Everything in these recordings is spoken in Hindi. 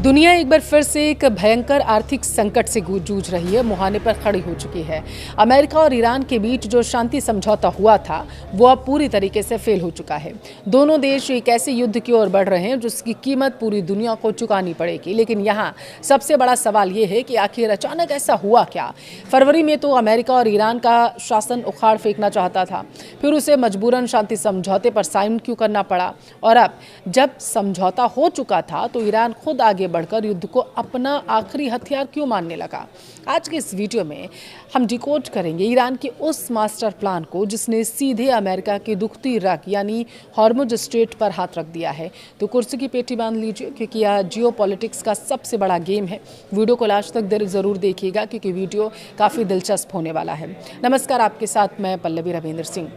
दुनिया एक बार फिर से एक भयंकर आर्थिक संकट से जूझ रही है, मुहाने पर खड़ी हो चुकी है। अमेरिका और ईरान के बीच जो शांति समझौता हुआ था वो अब पूरी तरीके से फेल हो चुका है। दोनों देश एक ऐसे युद्ध की ओर बढ़ रहे हैं जिसकी कीमत पूरी दुनिया को चुकानी पड़ेगी। लेकिन यहाँ सबसे बड़ा सवाल ये है कि आखिर अचानक ऐसा हुआ क्या। फरवरी में तो अमेरिका और ईरान का शासन उखाड़ फेंकना चाहता था, फिर उसे मजबूरन शांति समझौते पर साइन क्यों करना पड़ा, और अब जब समझौता हो चुका था तो ईरान खुद आगे बढ़कर युद्ध को अपना आखिरी हथियार क्यों मानने लगा। आज के इस वीडियो में हम डिकोड करेंगे ईरान के उस मास्टर प्लान को जिसने सीधे अमेरिका की दुखती रग यानी हॉर्मुज स्ट्रेट पर हाथ रख दिया है। तो कुर्सी की पेटी बांध लीजिए क्योंकि यह जियो पॉलिटिक्स का सबसे बड़ा गेम है। वीडियो को लास्ट तक जरूर देखिएगा क्योंकि वीडियो काफ़ी दिलचस्प होने वाला है। नमस्कार, आपके साथ मैं पल्लवी रविंद्र सिंह।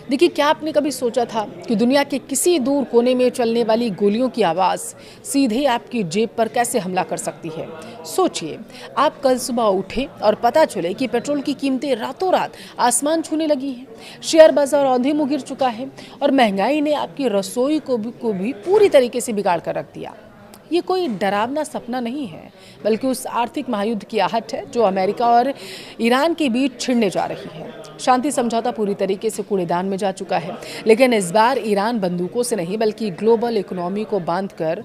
देखिए, क्या आपने कभी सोचा था कि दुनिया के किसी दूर कोने में चलने वाली गोलियों की आवाज़ सीधे आपकी जेब पर कैसे हमला कर सकती है। सोचिए, आप कल सुबह उठे और पता चले कि पेट्रोल की कीमतें रातों रात आसमान छूने लगी हैं, शेयर बाजार औंधे मुँह गिर चुका है और महंगाई ने आपकी रसोई को भी पूरी तरीके से बिगाड़ कर रख दिया। ये कोई डरावना सपना नहीं है, बल्कि उस आर्थिक महायुद्ध की आहट है जो अमेरिका और ईरान के बीच छिड़ने जा रही है। शांति समझौता पूरी तरीके से कूड़ेदान में जा चुका है, लेकिन इस बार ईरान बंदूकों से नहीं बल्कि ग्लोबल इकोनॉमी को बांधकर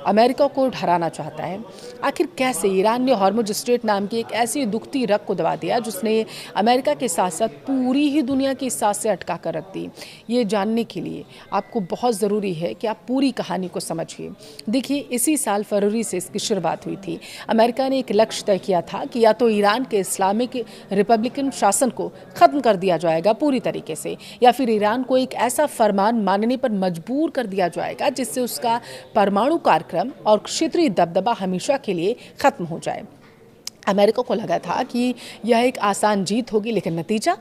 अमेरिका को हराना चाहता है। आखिर कैसे ईरान ने हॉर्मुज स्ट्रेट नाम की एक ऐसी दुखती रग को दबा दिया जिसने अमेरिका के साथ साथ पूरी ही दुनिया की सांस से अटका कर रख दी। ये जानने के लिए आपको बहुत ज़रूरी है कि आप पूरी कहानी को समझिए। देखिए, इसी साल फरवरी से इसकी शुरुआत हुई थी। अमेरिका ने एक लक्ष्य तय किया था कि या तो ईरान के इस्लामिक रिपब्लिकन शासन को खत्म कर दिया जाएगा पूरी तरीके से, या फिर ईरान को एक ऐसा फरमान मानने पर मजबूर कर दिया जाएगा जिससे उसका परमाणु कार्यक्रम और क्षेत्रीय दबदबा हमेशा के लिए खत्म हो जाए। अमेरिका को लगा था कि यह एक आसान जीत होगी, लेकिन नतीजा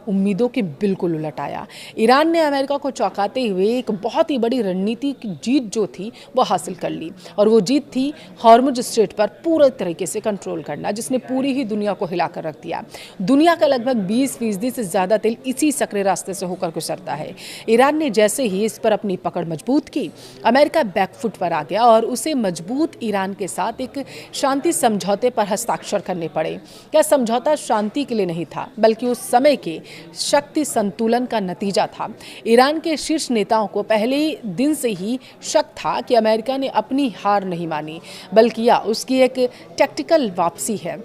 उम्मीदों के बिल्कुल उलट आया। ईरान ने अमेरिका को चौंकाते हुए एक बहुत ही बड़ी रणनीतिक जीत जो थी वो हासिल कर ली, और वो जीत थी हॉर्मुज स्ट्रेट पर पूरे तरीके से कंट्रोल करना, जिसने पूरी ही दुनिया को हिलाकर रख दिया। दुनिया का लगभग 20% से ज़्यादा तेल इसी सकरे रास्ते से होकर गुजरता है। ईरान ने जैसे ही इस पर अपनी पकड़ मजबूत की, अमेरिका बैकफुट पर आ गया और उसे मजबूत ईरान के साथ एक शांति समझौते पर हस्ताक्षर करने पड़े। यह समझौता शांति के लिए नहीं था, बल्कि उस समय के शक्ति संतुलन का नतीजा था। ईरान के शीर्ष नेताओं को पहले दिन से ही शक था कि अमेरिका ने अपनी हार नहीं मानी, बल्कि यह उसकी एक टैक्टिकल वापसी है।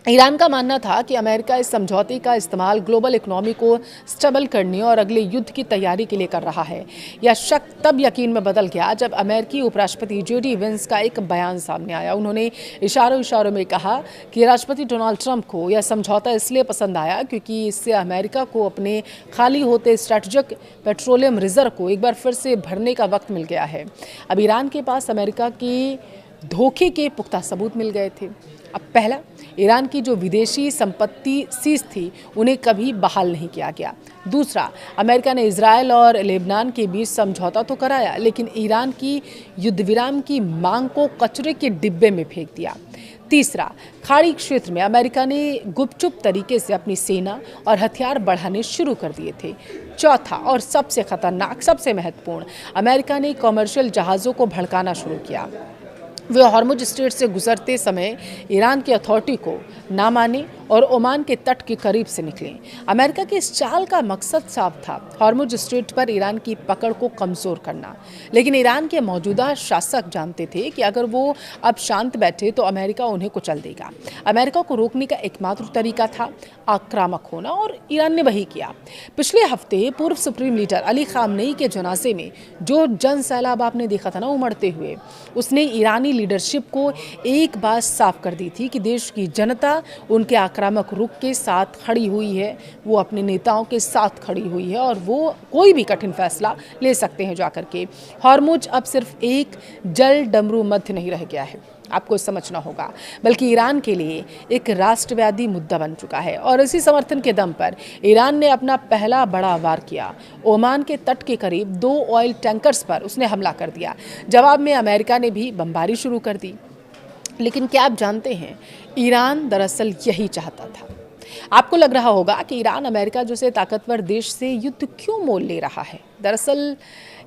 ईरान का मानना था कि अमेरिका इस समझौते का इस्तेमाल ग्लोबल इकोनॉमी को स्टेबल करने और अगले युद्ध की तैयारी के लिए कर रहा है। यह शक तब यकीन में बदल गया जब अमेरिकी उपराष्ट्रपति जेडी वेंस का एक बयान सामने आया। उन्होंने इशारों में कहा कि राष्ट्रपति डोनाल्ड ट्रंप को यह समझौता इसलिए पसंद आया क्योंकि इससे अमेरिका को अपने खाली होते स्ट्रैटेजिक पेट्रोलियम रिजर्व को एक बार फिर से भरने का वक्त मिल गया है। अब ईरान के पास अमेरिका के धोखे के पुख्ता सबूत मिल गए थे। अब पहला, ईरान की जो विदेशी संपत्ति सीज थी उन्हें कभी बहाल नहीं किया गया। दूसरा, अमेरिका ने इजराइल और लेबनान के बीच समझौता तो कराया, लेकिन ईरान की युद्ध विराम की मांग को कचरे के डिब्बे में फेंक दिया। तीसरा, खाड़ी क्षेत्र में अमेरिका ने गुपचुप तरीके से अपनी सेना और हथियार बढ़ाने शुरू कर दिए थे। चौथा और सबसे खतरनाक, सबसे महत्वपूर्ण, अमेरिका ने कमर्शियल जहाज़ों को भड़काना शुरू किया। वे हॉर्मुज स्ट्रेट से गुजरते समय ईरान की अथॉरिटी को ना माने और ओमान के तट के करीब से निकले। अमेरिका के इस चाल का मकसद साफ था, हॉर्मुज स्ट्रेट पर ईरान की पकड़ को कमज़ोर करना। लेकिन ईरान के मौजूदा शासक जानते थे कि अगर वो अब शांत बैठे तो अमेरिका उन्हें कुचल देगा। अमेरिका को रोकने का एकमात्र तरीका था आक्रामक होना, और ईरान ने वही किया। पिछले हफ्ते पूर्व सुप्रीम लीडर अली खामनेई के जनाजे में जो जन सैलाब आपने देखा था ना उमड़ते हुए, उसने ईरानी लीडरशिप को एक बात साफ कर दी थी कि देश की जनता उनके आक्रामक रुख के साथ खड़ी हुई है, वो अपने नेताओं के साथ खड़ी हुई है और वो कोई भी कठिन फैसला ले सकते हैं जाकर के। हॉर्मुज अब सिर्फ एक जल डमरू मध्य नहीं रह गया है, आपको समझना होगा, बल्कि ईरान के लिए एक राष्ट्रव्यापी मुद्दा बन चुका है। और इसी समर्थन के दम पर ईरान ने अपना पहला बड़ा वार किया। ओमान के तट के करीब 2 ऑयल टैंकर्स पर उसने हमला कर दिया। जवाब में अमेरिका ने भी बमबारी शुरू कर दी। लेकिन क्या आप जानते हैं, ईरान दरअसल यही चाहता था। आपको लग रहा होगा कि ईरान अमेरिका जैसे ताकतवर देश से युद्ध क्यों मोल ले रहा है। दरअसल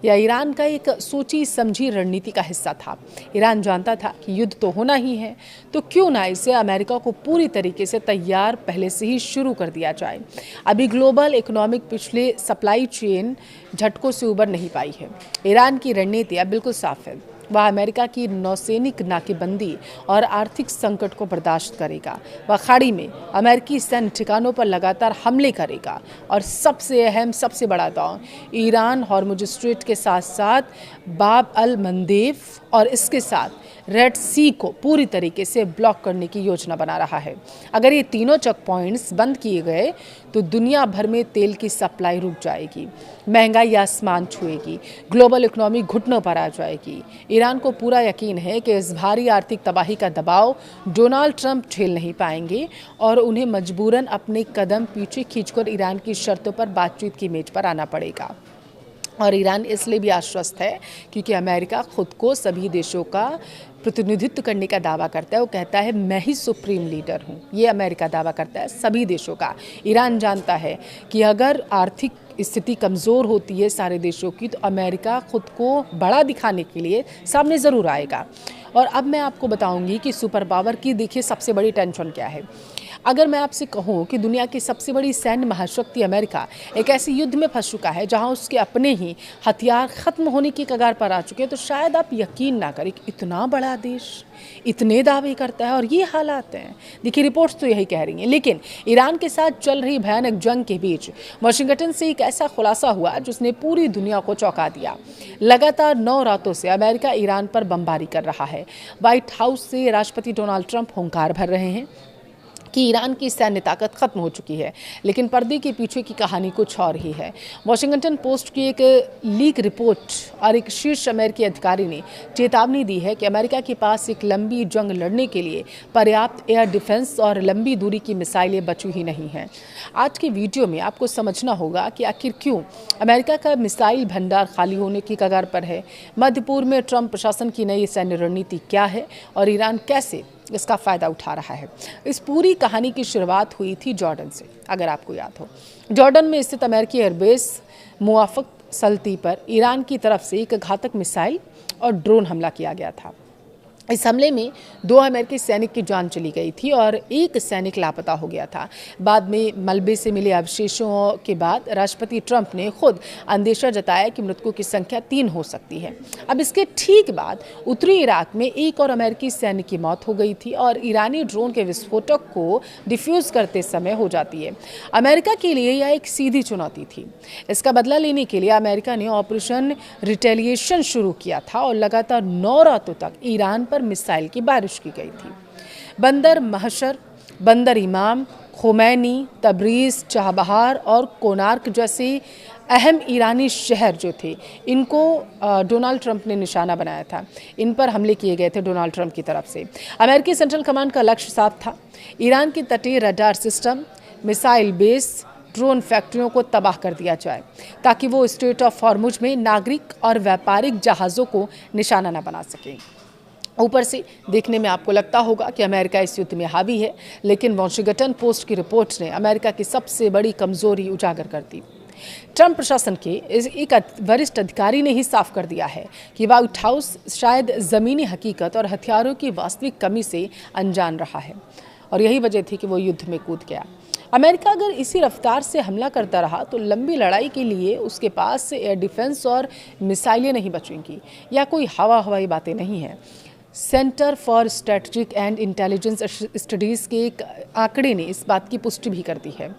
यह ईरान का एक सोची समझी रणनीति का हिस्सा था। ईरान जानता था कि युद्ध तो होना ही है, तो क्यों ना इसे अमेरिका को पूरी तरीके से तैयार पहले से ही शुरू कर दिया जाए। अभी ग्लोबल इकोनॉमिक पिछले सप्लाई चेन झटकों से उबर नहीं पाई है। ईरान की रणनीति अब बिल्कुल साफ है। वह अमेरिका की नौसैनिक नाकेबंदी और आर्थिक संकट को बर्दाश्त करेगा। वह खाड़ी में अमेरिकी सैन्य ठिकानों पर लगातार हमले करेगा और सबसे अहम, सबसे बड़ा दांव ईरान हॉर्मुज स्ट्रेट के साथ साथ बाब अल मंदेब और इसके साथ रेड सी को पूरी तरीके से ब्लॉक करने की योजना बना रहा है। अगर ये तीनों चेक पॉइंट्स बंद किए गए तो दुनिया भर में तेल की सप्लाई रुक जाएगी, महंगाई आसमान छुएगी, ग्लोबल इकोनॉमी घुटनों पर आ जाएगी। ईरान को पूरा यकीन है कि इस भारी आर्थिक तबाही का दबाव डोनाल्ड ट्रंप झेल नहीं पाएंगे और उन्हें मजबूरन अपने कदम पीछे खींचकर ईरान की शर्तों पर बातचीत की मेज पर आना पड़ेगा। और ईरान इसलिए भी आश्वस्त है क्योंकि अमेरिका खुद को सभी देशों का प्रतिनिधित्व करने का दावा करता है। वो कहता है मैं ही सुप्रीम लीडर हूँ, ये अमेरिका दावा करता है सभी देशों का। ईरान जानता है कि अगर आर्थिक स्थिति कमज़ोर होती है सारे देशों की, तो अमेरिका खुद को बड़ा दिखाने के लिए सामने ज़रूर आएगा। और अब मैं आपको बताऊंगी कि सुपर पावर की देखिए सबसे बड़ी टेंशन क्या है। अगर मैं आपसे कहूं कि दुनिया की सबसे बड़ी सैन्य महाशक्ति अमेरिका एक ऐसे युद्ध में फंस चुका है जहां उसके अपने ही हथियार खत्म होने की कगार पर आ चुके हैं, तो शायद आप यकीन ना करें कि इतना बड़ा देश इतने दावे करता है और ये हालात हैं। देखिए रिपोर्ट्स तो यही कह रही हैं, लेकिन ईरान के साथ चल रही भयानक जंग के बीच वाशिंगटन से एक ऐसा खुलासा हुआ जिसने पूरी दुनिया को चौंका दिया। लगातार 9 रातों से अमेरिका ईरान पर बमबारी कर रहा है। व्हाइट हाउस से राष्ट्रपति डोनाल्ड ट्रंप हुंकार भर रहे हैं कि ईरान की सैन्य ताकत खत्म हो चुकी है, लेकिन पर्दे के पीछे की कहानी कुछ और ही है। वॉशिंगटन पोस्ट की एक लीक रिपोर्ट और एक शीर्ष अमेरिकी अधिकारी ने चेतावनी दी है कि अमेरिका के पास एक लंबी जंग लड़ने के लिए पर्याप्त एयर डिफेंस और लंबी दूरी की मिसाइलें बची ही नहीं हैं। आज की वीडियो में आपको समझना होगा कि आखिर क्यों अमेरिका का मिसाइल भंडार खाली होने की कगार पर है, मध्य पूर्व में ट्रंप प्रशासन की नई सैन्य रणनीति क्या है और ईरान कैसे इसका फ़ायदा उठा रहा है। इस पूरी कहानी की शुरुआत हुई थी जॉर्डन से, अगर आपको याद हो। जॉर्डन में स्थित अमेरिकी एयरबेस मुवाफ़क़ सल्ती पर ईरान की तरफ से एक घातक मिसाइल और ड्रोन हमला किया गया था। इस हमले में 2 अमेरिकी सैनिक की जान चली गई थी और एक सैनिक लापता हो गया था। बाद में मलबे से मिले अवशेषों के बाद राष्ट्रपति ट्रंप ने खुद अंदेशा जताया कि मृतकों की संख्या 3 हो सकती है। अब इसके ठीक बाद उत्तरी इराक में एक और अमेरिकी सैनिक की मौत हो गई थी और ईरानी ड्रोन के विस्फोटक को डिफ्यूज़ करते समय हो जाती है। अमेरिका के लिए यह एक सीधी चुनौती थी। इसका बदला लेने के लिए अमेरिका ने ऑपरेशन रिटेलिएशन शुरू किया था और लगातार 9 रातों तक ईरान पर मिसाइल की बारिश की गई थी। बंदर महशर, बंदर इमाम, खोमैनी, तबरीज, चाबहार और कोनार्क जैसे अहम ईरानी शहर जो थे, इनको डोनाल्ड ट्रंप ने निशाना बनाया था। इन पर हमले किए गए थे डोनाल्ड ट्रंप की तरफ से। अमेरिकी सेंट्रल कमांड का लक्ष्य साफ था, ईरान की तटीय radar system, missile base, drone फैक्ट्रियों को तबाह कर दिया जाए ताकि वो स्ट्रेट ऑफ हॉर्मुज में नागरिक और व्यापारिक जहाज़ों को निशाना न बना सकें। ऊपर से देखने में आपको लगता होगा कि अमेरिका इस युद्ध में हावी है, लेकिन वॉशिंगटन पोस्ट की रिपोर्ट ने अमेरिका की सबसे बड़ी कमजोरी उजागर कर दी। ट्रंप प्रशासन के एक वरिष्ठ अधिकारी ने ही साफ कर दिया है कि व्हाइट हाउस शायद ज़मीनी हकीकत और हथियारों की वास्तविक कमी से अनजान रहा है और यही वजह थी कि वो युद्ध में कूद गया। अमेरिका अगर इसी रफ्तार से हमला करता रहा तो लंबी लड़ाई के लिए उसके पास से एयर डिफेंस और मिसाइलें नहीं बचेंगी या कोई हवाई बातें नहीं हैं। Centre for strategic and intelligence studies के एक आंकड़े ने इस बात की पुष्टि भी कर दी है।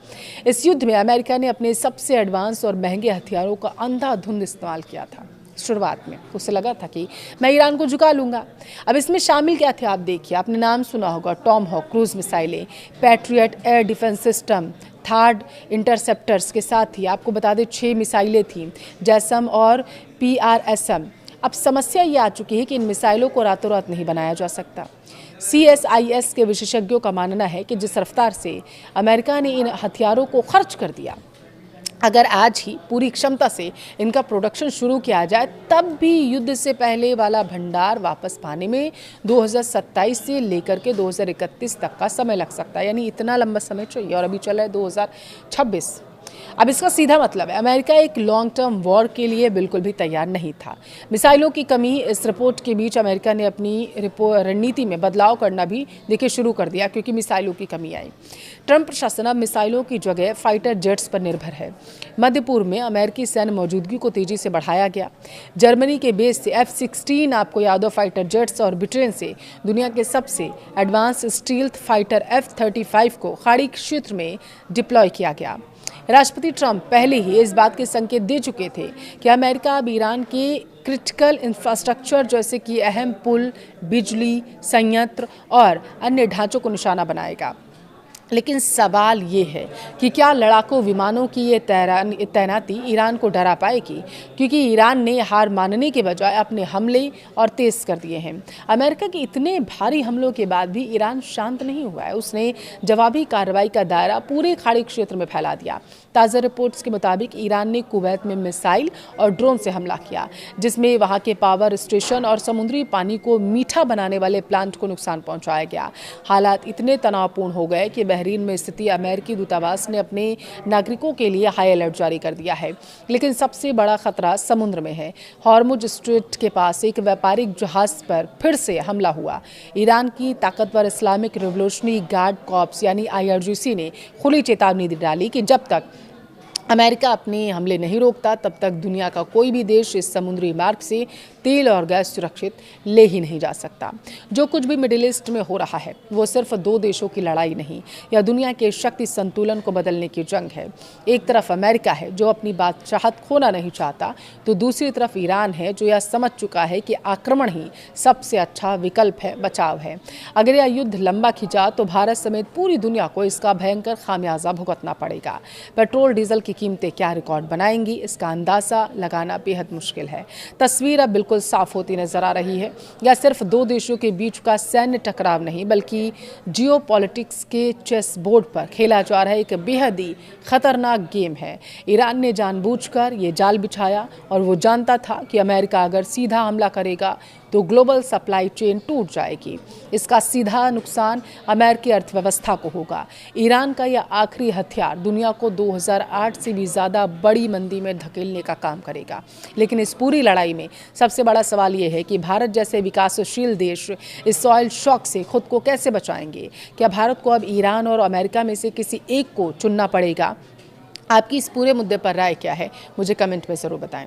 इस युद्ध में अमेरिका ने अपने सबसे एडवांस और महंगे हथियारों का अंधाधुंध इस्तेमाल किया था। शुरुआत में उसे लगा था कि मैं ईरान को झुका लूँगा। अब इसमें शामिल क्या थे आप देखिए, आपने नाम सुना होगा, टॉम हॉक क्रूज मिसाइलें, patriot air defence system, third interceptors के साथ ही आपको बता दें 6 मिसाइलें थीं, जैसम और PRSM। अब समस्या ये आ चुकी है कि इन मिसाइलों को रातों रात नहीं बनाया जा सकता। CSIS के विशेषज्ञों का मानना है कि जिस रफ्तार से अमेरिका ने इन हथियारों को खर्च कर दिया, अगर आज ही पूरी क्षमता से इनका प्रोडक्शन शुरू किया जाए तब भी युद्ध से पहले वाला भंडार वापस पाने में 2027 से लेकर के 2031 तक का समय लग सकता है। यानी इतना लंबा समय चाहिए और अभी चल रहा है 2026। अब इसका सीधा मतलब है अमेरिका एक लॉन्ग टर्म वॉर के लिए बिल्कुल भी तैयार नहीं था। मिसाइलों की कमी, इस रिपोर्ट के बीच अमेरिका ने अपनी रणनीति में बदलाव करना भी देखिए शुरू कर दिया क्योंकि मिसाइलों की कमी आई। ट्रंप प्रशासन अब मिसाइलों की जगह फाइटर जेट्स पर निर्भर है। मध्य पूर्व में अमेरिकी सैन्य मौजूदगी को तेजी से बढ़ाया गया। जर्मनी के बेस से F-16 आपको याद हो फाइटर जेट्स और ब्रिटेन से दुनिया के सबसे एडवांस स्टील्थ फाइटर F-35 को खाड़ी क्षेत्र में डिप्लॉय किया गया। राष्ट्रपति ट्रंप पहले ही इस बात के संकेत दे चुके थे कि अमेरिका अब ईरान के क्रिटिकल इंफ्रास्ट्रक्चर जैसे कि अहम पुल, बिजली संयंत्र और अन्य ढांचों को निशाना बनाएगा। लेकिन सवाल ये है कि क्या लड़ाकू विमानों की ये तैनाती ईरान को डरा पाएगी, क्योंकि ईरान ने हार मानने के बजाय अपने हमले और तेज कर दिए हैं। अमेरिका के इतने भारी हमलों के बाद भी ईरान शांत नहीं हुआ है। उसने जवाबी कार्रवाई का दायरा पूरे खाड़ी क्षेत्र में फैला दिया। ताज़ा रिपोर्ट्स के मुताबिक ईरान ने कुवैत में मिसाइल और ड्रोन से हमला किया, जिसमें वहां के पावर स्टेशन और समुद्री पानी को मीठा बनाने वाले प्लांट को नुकसान पहुंचाया गया। हालात इतने तनावपूर्ण हो गए कि बहरीन में स्थिति अमेरिकी दूतावास ने अपने नागरिकों के लिए हाई अलर्ट जारी कर दिया है। लेकिन सबसे बड़ा खतरा समुद्र में है। हॉर्मुज स्ट्रेट के पास एक व्यापारिक जहाज पर फिर से हमला हुआ। ईरान की ताकतवर इस्लामिक रिवोल्यूशनरी गार्ड कॉर्प्स यानी IRGC ने खुली चेतावनी डाली कि जब तक अमेरिका अपने हमले नहीं रोकता तब तक दुनिया का कोई भी देश इस समुद्री मार्ग से तेल और गैस सुरक्षित ले ही नहीं जा सकता। जो कुछ भी मिडिल ईस्ट में हो रहा है वो सिर्फ दो देशों की लड़ाई नहीं, यह दुनिया के शक्ति संतुलन को बदलने की जंग है। एक तरफ अमेरिका है जो अपनी बादशाहत खोना नहीं चाहता, तो दूसरी तरफ ईरान है जो यह समझ चुका है कि आक्रमण ही सबसे अच्छा विकल्प है, बचाव है। अगर यह युद्ध लंबा खिंचा तो भारत समेत पूरी दुनिया को इसका भयंकर खामियाजा भुगतना पड़ेगा। पेट्रोल डीजल की कीमतें क्या रिकॉर्ड बनाएंगी, इसका अंदाजा लगाना बेहद मुश्किल है। तस्वीर अब बिल्कुल साफ होती नजर आ रही है। यह सिर्फ दो देशों के बीच का सैन्य टकराव नहीं बल्कि जियोपॉलिटिक्स के चेस बोर्ड पर खेला जा रहा एक बेहद ही खतरनाक गेम है। ईरान ने जानबूझकर ये जाल बिछाया और वो जानता था कि अमेरिका अगर सीधा हमला करेगा तो ग्लोबल सप्लाई चेन टूट जाएगी। इसका सीधा नुकसान अमेरिकी अर्थव्यवस्था को होगा। ईरान का यह आखिरी हथियार दुनिया को 2008 से भी ज़्यादा बड़ी मंदी में धकेलने का काम करेगा। लेकिन इस पूरी लड़ाई में सबसे बड़ा सवाल ये है कि भारत जैसे विकासशील देश इस ऑयल शॉक से खुद को कैसे बचाएंगे। क्या भारत को अब ईरान और अमेरिका में से किसी एक को चुनना पड़ेगा? आपकी इस पूरे मुद्दे पर राय क्या है, मुझे कमेंट में ज़रूर बताएं।